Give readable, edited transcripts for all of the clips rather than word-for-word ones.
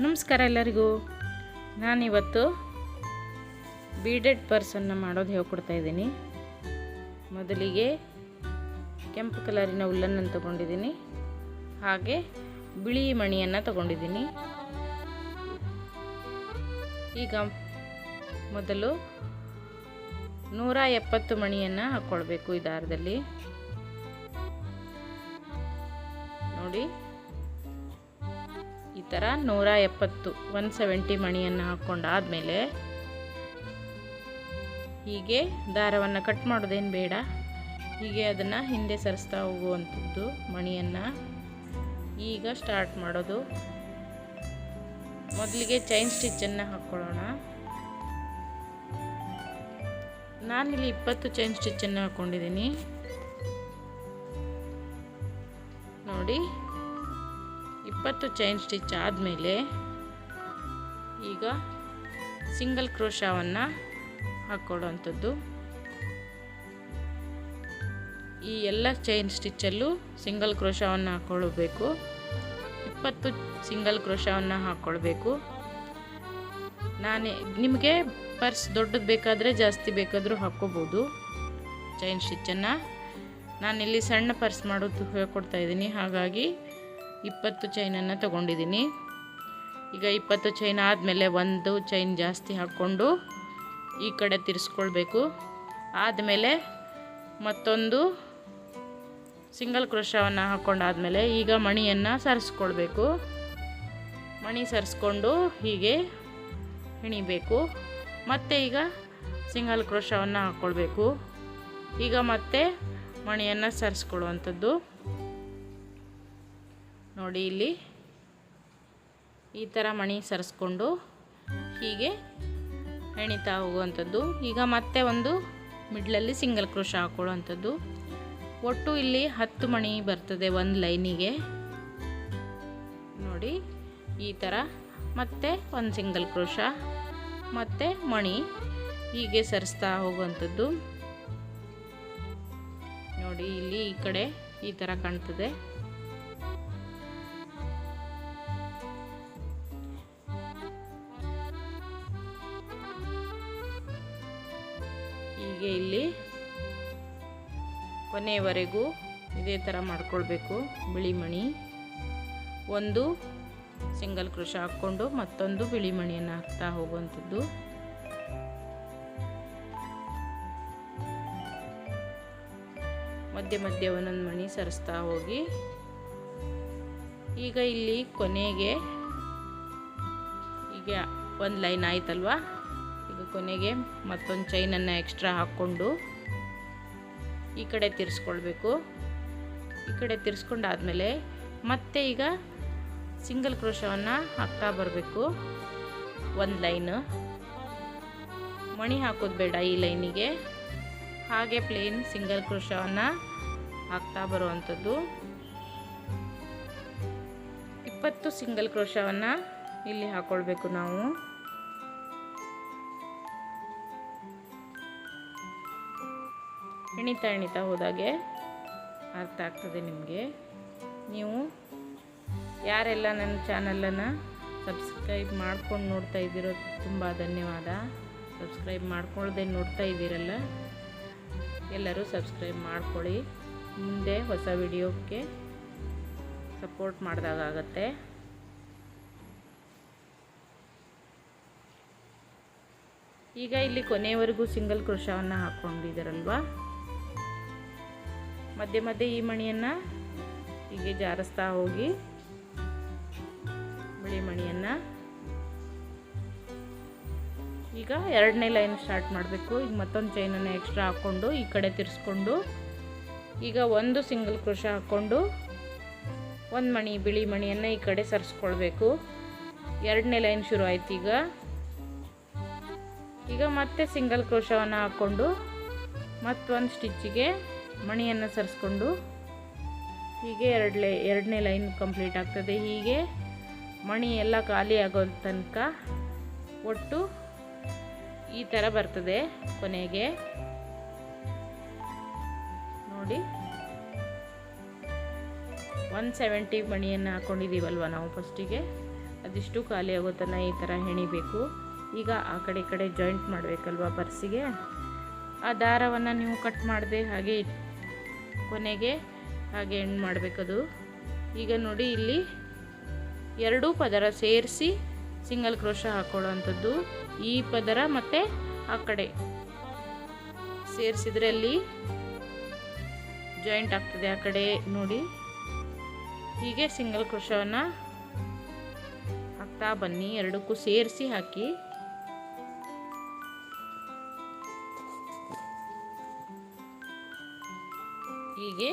ನಮಸ್ಕಾರ ಎಲ್ಲರಿಗೂ. ನಾನಿವತ್ತು ಬೀಡೆಡ್ ಪರ್ಸನ್ನು ಮಾಡೋದು ಹೇಳ್ಕೊಡ್ತಾ ಇದ್ದೀನಿ. ಮೊದಲಿಗೆ ಕೆಂಪು ಕಲರಿನ ಉಲ್ಲನ್ನು ತಗೊಂಡಿದ್ದೀನಿ, ಹಾಗೆ ಬಿಳಿ ಮಣಿಯನ್ನು ತಗೊಂಡಿದ್ದೀನಿ. ಈಗ ಮೊದಲು 170 ಮಣಿಯನ್ನು ಹಾಕ್ಕೊಳ್ಬೇಕು ಈ ದಾರದಲ್ಲಿ. ನೋಡಿ, ಈ ಥರ 170 ಮಣಿಯನ್ನು ಹಾಕ್ಕೊಂಡಾದ್ಮೇಲೆ ಹೀಗೆ ದಾರವನ್ನು ಕಟ್ ಮಾಡೋದೇನು ಬೇಡ, ಹೀಗೆ ಅದನ್ನು ಹಿಂದೆ ಸರಿಸ್ತಾ ಹೋಗುವಂಥದ್ದು ಮಣಿಯನ್ನು. ಈಗ ಸ್ಟಾರ್ಟ್ ಮಾಡೋದು. ಮೊದಲಿಗೆ ಚೈನ್ ಸ್ಟಿಚ್ಚನ್ನು ಹಾಕ್ಕೊಳ್ಳೋಣ. ನಾನಿಲ್ಲಿ 20 ಚೈನ್ ಸ್ಟಿಚ್ಚನ್ನು ಹಾಕ್ಕೊಂಡಿದ್ದೀನಿ. ನೋಡಿ, 20 ಚೈನ್ ಸ್ಟಿಚ್ ಆದಮೇಲೆ ಈಗ ಸಿಂಗಲ್ ಕ್ರೋಶಾವನ್ನು ಹಾಕ್ಕೊಳ್ಳುವಂಥದ್ದು. ಈ ಎಲ್ಲ ಚೈನ್ ಸ್ಟಿಚ್ಚಲ್ಲೂ ಸಿಂಗಲ್ ಕ್ರೋಶಾವನ್ನು ಹಾಕ್ಕೊಳ್ಬೇಕು. 20 ಸಿಂಗಲ್ ಕ್ರೋಶಾವನ್ನು ಹಾಕ್ಕೊಳ್ಬೇಕು. ನಿಮಗೆ ಪರ್ಸ್ ದೊಡ್ಡದು ಬೇಕಾದರೆ ಜಾಸ್ತಿ ಬೇಕಾದರೂ ಹಾಕ್ಕೋಬೋದು ಚೈನ್ ಸ್ಟಿಚ್ಚನ್ನು. ನಾನಿಲ್ಲಿ ಸಣ್ಣ ಪರ್ಸ್ ಮಾಡೋದು ಹೇಳ್ಕೊಡ್ತಾ ಇದ್ದೀನಿ, ಹಾಗಾಗಿ 20 ಚೈನನ್ನು ತಗೊಂಡಿದ್ದೀನಿ. ಈಗ 20 ಚೈನ್ ಆದಮೇಲೆ ಒಂದು ಚೈನ್ ಜಾಸ್ತಿ ಹಾಕ್ಕೊಂಡು ಈ ಕಡೆ ತಿರ್ಸ್ಕೊಳ್ಬೇಕು. ಆದಮೇಲೆ ಮತ್ತೊಂದು ಸಿಂಗಲ್ ಕ್ರೋಶಾವನ್ನು ಹಾಕ್ಕೊಂಡಾದಮೇಲೆ ಈಗ ಮಣಿಯನ್ನು ಸರಿಸ್ಕೊಳ್ಬೇಕು. ಮಣಿ ಸರಿಸ್ಕೊಂಡು ಹೀಗೆ ಹೆಣಿಬೇಕು. ಮತ್ತೆ ಈಗ ಸಿಂಗಲ್ ಕ್ರೋಶಾವನ್ನು ಹಾಕ್ಕೊಳ್ಬೇಕು. ಈಗ ಮತ್ತೆ ಮಣಿಯನ್ನು ಸರಿಸ್ಕೊಳ್ಳುವಂಥದ್ದು. ನೋಡಿ, ಇಲ್ಲಿ ಈ ಥರ ಮಣಿ ಸರಿಸ್ಕೊಂಡು ಹೀಗೆ ಹೆಣಿತಾ ಹೋಗುವಂಥದ್ದು. ಈಗ ಮತ್ತೆ ಒಂದು ಮಿಡ್ಲಲ್ಲಿ ಸಿಂಗಲ್ ಕ್ರೋಶ ಹಾಕ್ಕೊಳ್ಳುವಂಥದ್ದು. ಒಟ್ಟು ಇಲ್ಲಿ 10 ಮಣಿ ಬರ್ತದೆ ಒಂದು ಲೈನಿಗೆ. ನೋಡಿ, ಈ ಥರ ಮತ್ತೆ ಒಂದು ಸಿಂಗಲ್ ಕ್ರೋಶ ಮತ್ತು ಮಣಿ ಹೀಗೆ ಸರಿಸ್ತಾ ಹೋಗುವಂಥದ್ದು. ನೋಡಿ, ಇಲ್ಲಿ ಈ ಕಡೆ ಈ ಥರ ಕಾಣ್ತದೆ. ಹೀಗೆ ಇಲ್ಲಿ ಕೊನೆಯವರೆಗೂ ಇದೇ ಥರ ಮಾಡ್ಕೊಳ್ಬೇಕು. ಬಿಳಿ ಮಣಿ, ಒಂದು ಸಿಂಗಲ್ ಕ್ರೋಶ ಹಾಕ್ಕೊಂಡು ಮತ್ತೊಂದು ಬಿಳಿ ಮಣಿಯನ್ನು ಹಾಕ್ತಾ ಹೋಗುವಂಥದ್ದು. ಮಧ್ಯೆ ಮಧ್ಯೆ ಒಂದೊಂದು ಮಣಿ ಸರಿಸ್ತಾ ಹೋಗಿ ಈಗ ಇಲ್ಲಿ ಕೊನೆಗೆ ಈಗ ಒಂದು ಲೈನ್ ಆಯ್ತಲ್ವಾ. ಈಗ ಕೊನೆಗೆ ಮತ್ತೊಂದು ಚೈನನ್ನು ಎಕ್ಸ್ಟ್ರಾ ಹಾಕ್ಕೊಂಡು ಈ ಕಡೆ ತಿರ್ಸ್ಕೊಳ್ಬೇಕು. ಈ ಕಡೆ ತಿರ್ಸ್ಕೊಂಡಾದ್ಮೇಲೆ ಮತ್ತೆ ಈಗ ಸಿಂಗಲ್ ಕ್ರೋಶವನ್ನು ಹಾಕ್ತಾ ಬರಬೇಕು. ಒಂದು ಲೈನು ಮಣಿ ಹಾಕೋದು ಬೇಡ ಈ ಲೈನಿಗೆ, ಹಾಗೆ ಪ್ಲೇನ್ ಸಿಂಗಲ್ ಕ್ರೋಶವನ್ನು ಹಾಕ್ತಾ ಬರುವಂಥದ್ದು. 20 ಸಿಂಗಲ್ ಕ್ರೋಶವನ್ನು ಇಲ್ಲಿ ಹಾಕ್ಕೊಳ್ಬೇಕು ನಾವು. ಎಣಿತಾ ಹೋದಾಗೆ ಅರ್ಥ ಆಗ್ತದೆ ನಿಮಗೆ. ನೀವು ಯಾರೆಲ್ಲ ನನ್ನ ಚಾನಲನ್ನು ಸಬ್ಸ್ಕ್ರೈಬ್ ಮಾಡ್ಕೊಂಡು ನೋಡ್ತಾ ಇದ್ದೀರೋ ತುಂಬ ಧನ್ಯವಾದ. ಸಬ್ಸ್ಕ್ರೈಬ್ ಮಾಡ್ಕೊಳ್ಳದೆ ನೋಡ್ತಾ ಇದ್ದೀರಲ್ಲ, ಎಲ್ಲರೂ ಸಬ್ಸ್ಕ್ರೈಬ್ ಮಾಡ್ಕೊಳ್ಳಿ. ಮುಂದೆ ಹೊಸ ವಿಡಿಯೋಕ್ಕೆ ಸಪೋರ್ಟ್ ಮಾಡಿದಾಗತ್ತೆ. ಈಗ ಇಲ್ಲಿ ಕೊನೆಯವರೆಗೂ ಸಿಂಗಲ್ ಕ್ರೋಶವನ್ನು ಹಾಕ್ಕೊಂಡಿದ್ದೀರಲ್ವ, ಮಧ್ಯೆ ಮಧ್ಯೆ ಈ ಮಣಿಯನ್ನು ಹೀಗೆ ಜಾರಿಸ್ತಾ ಹೋಗಿ ಬಿಳಿ ಮಣಿಯನ್ನು ಈಗ ಎರಡನೇ ಲೈನ್ ಸ್ಟಾರ್ಟ್ ಮಾಡಬೇಕು. ಈಗ ಮತ್ತೊಂದು ಚೈನನ್ನು ಎಕ್ಸ್ಟ್ರಾ ಹಾಕ್ಕೊಂಡು ಈ ಕಡೆ ತಿರ್ಸ್ಕೊಂಡು ಈಗ ಒಂದು ಸಿಂಗಲ್ ಕ್ರೋಶ ಹಾಕ್ಕೊಂಡು ಒಂದು ಮಣಿ ಬಿಳಿ ಮಣಿಯನ್ನು ಈ ಕಡೆ ಸರಿಸ್ಕೊಳ್ಬೇಕು. ಎರಡನೇ ಲೈನ್ ಶುರು ಆಯ್ತು. ಈಗ ಮತ್ತೆ ಸಿಂಗಲ್ ಕ್ರೋಶವನ್ನು ಹಾಕ್ಕೊಂಡು ಮತ್ತೊಂದು ಸ್ಟಿಚ್ಚಿಗೆ ಮಣಿಯನ್ನು ಸರಿಸ್ಕೊಂಡು ಹೀಗೆ ಎರಡನೇ ಲೈನ್ ಕಂಪ್ಲೀಟ್ ಆಗ್ತದೆ. ಹೀಗೆ ಮಣಿ ಎಲ್ಲ ಖಾಲಿ ಆಗೋ ತನಕ ಒಟ್ಟು ಈ ಥರ ಬರ್ತದೆ ಕೊನೆಗೆ. ನೋಡಿ, 170 ಮಣಿಯನ್ನು ಹಾಕ್ಕೊಂಡಿದ್ದೀವಲ್ವ ನಾವು ಫಸ್ಟಿಗೆ, ಅದಿಷ್ಟು ಖಾಲಿ ಆಗೋ ತನಕ ಈ ಥರ ಹೆಣಿಬೇಕು. ಈಗ ಆ ಕಡೆ ಈ ಕಡೆ ಜಾಯಿಂಟ್ ಮಾಡಬೇಕಲ್ವ ಪರ್ಸಿಗೆ, ಆ ದಾರವನ್ನು ನೀವು ಕಟ್ ಮಾಡದೆ ಹಾಗೆ ಕೊನೆಗೆ ಹಾಗೆ ಎಂಡ್ ಮಾಡಬೇಕದು. ಈಗ ನೋಡಿ ಇಲ್ಲಿ ಎರಡೂ ಪದರ ಸೇರಿಸಿ ಸಿಂಗಲ್ ಕ್ರೋಶ ಹಾಕೊಳ್ಳೋ ಅಂಥದ್ದು. ಈ ಪದರ ಮತ್ತು ಆ ಕಡೆ ಸೇರಿಸಿದ್ರೆ ಅಲ್ಲಿ ಜಾಯಿಂಟ್ ಆಗ್ತದೆ. ಆ ಕಡೆ ನೋಡಿ ಹೀಗೆ ಸಿಂಗಲ್ ಕ್ರೋಶವನ್ನು ಹಾಕ್ತಾ ಬನ್ನಿ, ಎರಡಕ್ಕೂ ಸೇರಿಸಿ ಹಾಕಿ. ಹೀಗೆ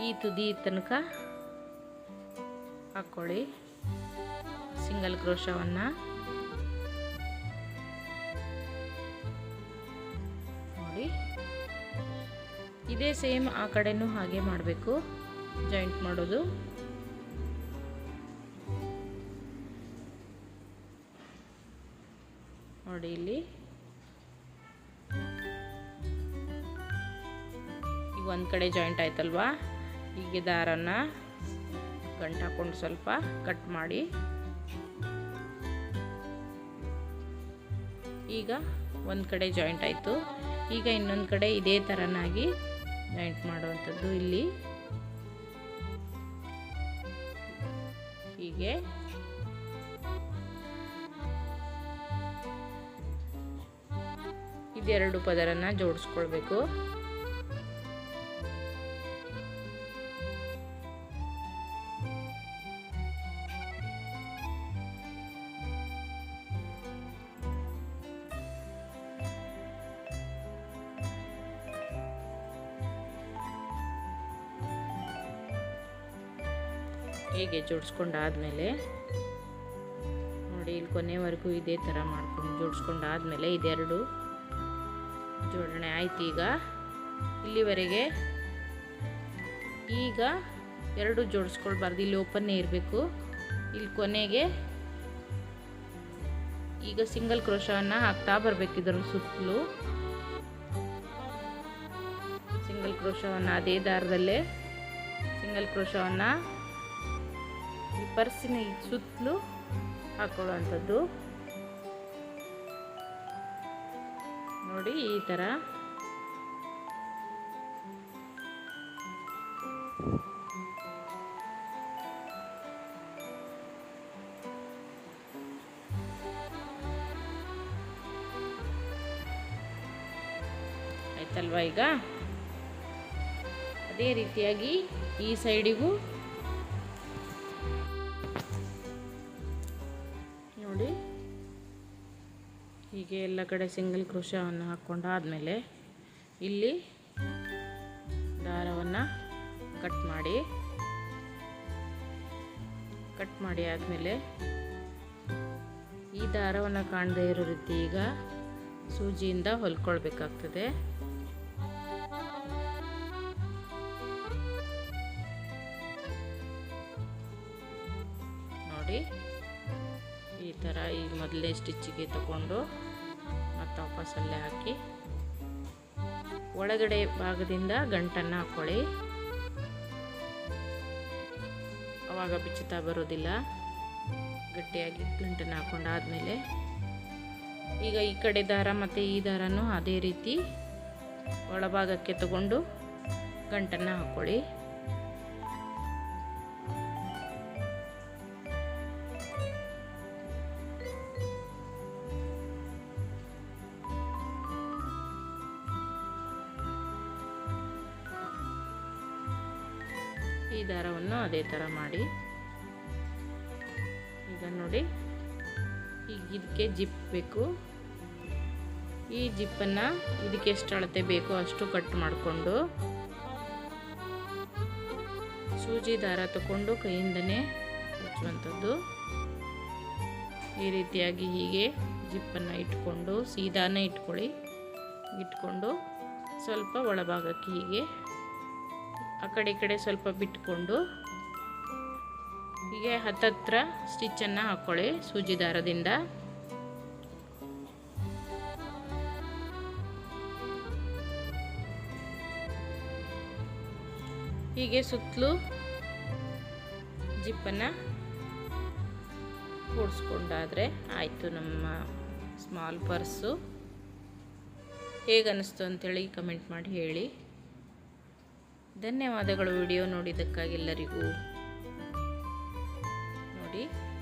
ಈ ತುದಿ ತನಕ ಹಾಕ್ಕೊಳ್ಳಿ ಸಿಂಗಲ್ ಕ್ರೋಶವನ್ನು. ನೋಡಿ ಇದೇ ಸೇಮ್ ಆ ಕಡೆನೂ ಹಾಗೆ ಮಾಡಬೇಕು, ಜಾಯಿಂಟ್ ಮಾಡೋದು. ನೋಡಿ ಇಲ್ಲಿ ಈಗ ಒಂದು ಕಡೆ ಜಾಯಿಂಟ್ ಆಯ್ತಲ್ವಾ, ಹೀಗೆ ದಾರನ ಗಂಟು ಹಾಕೊಂಡು ಸ್ವಲ್ಪ ಕಟ್ ಮಾಡಿ. ಈಗ ಒಂದು ಕಡೆ ಜಾಯಿಂಟ್ ಆಯಿತು. ಈಗ ಇನ್ನೊಂದು ಕಡೆ ಇದೇ ಥರನಾಗಿ ಜಾಯಿಂಟ್ ಮಾಡುವಂಥದ್ದು. ಇಲ್ಲಿ ಹೀಗೆ ಇದೆರಡು ಪದರನ್ನ ಜೋಡಿಸ್ಕೊಳ್ಬೇಕು. ಹೀಗೆ ಜೋಡಿಸ್ಕೊಂಡಾದ್ಮೇಲೆ ನೋಡಿ ಇಲ್ಲಿ ಕೊನೆವರೆಗೂ ಇದೇ ಥರ ಮಾಡ್ಕೊಂಡು ಜೋಡಿಸ್ಕೊಂಡಾದ್ಮೇಲೆ ಇದೆರಡು ಜೋಡಣೆ ಆಯ್ತು. ಈಗ ಇಲ್ಲಿವರೆಗೆ ಈಗ ಎರಡು ಜೋಡಿಸ್ಕೊಳ್ಬಾರ್ದು, ಇಲ್ಲಿ ಓಪನ್ನೇ ಇರಬೇಕು. ಇಲ್ಲಿ ಕೊನೆಗೆ ಈಗ ಸಿಂಗಲ್ ಕ್ರೋಶವನ್ನು ಹಾಕ್ತಾ ಬರಬೇಕು. ಇದರ ಸುತ್ತಲೂ ಸಿಂಗಲ್ ಕ್ರೋಶವನ್ನು ಅದೇ ದಾರದಲ್ಲೇ ಸಿಂಗಲ್ ಕ್ರೋಶವನ್ನು ಈ ಪರ್ಸಿನ ಸುತ್ತಲೂ ಹಾಕೊಳ್ಳುವಂಥದ್ದು. ನೋಡಿ ಈ ಥರ ಆಯ್ತಲ್ವಾ. ಈಗ ಅದೇ ರೀತಿಯಾಗಿ ಈ ಸೈಡಿಗೂ ನೋಡಿ ಹೀಗೆ ಎಲ್ಲ ಕಡೆ ಸಿಂಗಲ್ ಕ್ರೋಶವನ್ನು ಹಾಕ್ಕೊಂಡಾದ್ಮೇಲೆ ಇಲ್ಲಿ ದಾರವನ್ನು ಕಟ್ ಮಾಡಿ ಆದಮೇಲೆ ಈ ದಾರವನ್ನು ಕಾಣದೇ ಇರೋ ರೀತಿ ಈಗ ಸೂಜಿಯಿಂದ ಹೊಲ್ಕೊಳ್ಬೇಕಾಗ್ತದೆ. ನೋಡಿ ಈ ಥರ ಈ ಮೊದಲೇ ಸ್ಟಿಚ್ಚಿಗೆ ತಗೊಂಡು ಮತ್ತು ವಾಪಸ್ಸಲ್ಲೇ ಹಾಕಿ ಒಳಗಡೆ ಭಾಗದಿಂದ ಗಂಟನ್ನು ಹಾಕ್ಕೊಳ್ಳಿ. ಆವಾಗ ಬಿಚ್ಚುತ್ತಾ ಬರೋದಿಲ್ಲ. ಗಟ್ಟಿಯಾಗಿ ಗಂಟನ್ನು ಹಾಕ್ಕೊಂಡಾದ್ಮೇಲೆ ಈಗ ಈ ಕಡೆ ದಾರ ಮತ್ತು ಈ ದಾರನೂ ಅದೇ ರೀತಿ ಒಳಭಾಗಕ್ಕೆ ತಗೊಂಡು ಗಂಟನ್ನು ಹಾಕ್ಕೊಳ್ಳಿ. ಈ ದಾರವನ್ನು ಅದೇ ಥರ ಮಾಡಿ. ಈಗ ನೋಡಿ ಈಗ ಇದಕ್ಕೆ ಜಿಪ್ ಬೇಕು. ಈ ಜಿಪ್ಪನ್ನು ಇದಕ್ಕೆ ಎಷ್ಟು ಅಳತೆ ಬೇಕೋ ಅಷ್ಟು ಕಟ್ ಮಾಡಿಕೊಂಡು ಸೂಜಿ ದಾರ ತಗೊಂಡು ಕೈಯಿಂದನೇ ಹಚ್ಚುವಂಥದ್ದು. ಈ ರೀತಿಯಾಗಿ ಹೀಗೆ ಜಿಪ್ಪನ್ನು ಇಟ್ಕೊಂಡು ಸೀದಾನೇ ಇಟ್ಕೊಂಡು ಸ್ವಲ್ಪ ಒಳಭಾಗಕ್ಕೆ ಹೀಗೆ ಆ ಕಡೆ ಈ ಕಡೆ ಸ್ವಲ್ಪ ಬಿಟ್ಕೊಂಡು ಹೀಗೆ ಹತ್ತತ್ರ ಸ್ಟಿಚ್ಚನ್ನು ಹಾಕ್ಕೊಳ್ಳಿ ಸೂಜಿ ದಾರದಿಂದ. ಹೀಗೆ ಸುತ್ತಲೂ ಜಿಪ್ಪನ್ನು ಕೂಡಿಸ್ಕೊಂಡಾದರೆ ಆಯಿತು ನಮ್ಮ ಸ್ಮಾಲ್ ಪರ್ಸು. ಹೇಗನ್ನಿಸ್ತು ಅಂಥೇಳಿ ಕಮೆಂಟ್ ಮಾಡಿ ಹೇಳಿ. ಧನ್ಯವಾದಗಳು ವಿಡಿಯೋ ನೋಡಿದ್ದಕ್ಕಾಗಿ ಎಲ್ಲರಿಗೂ. ನೋಡಿ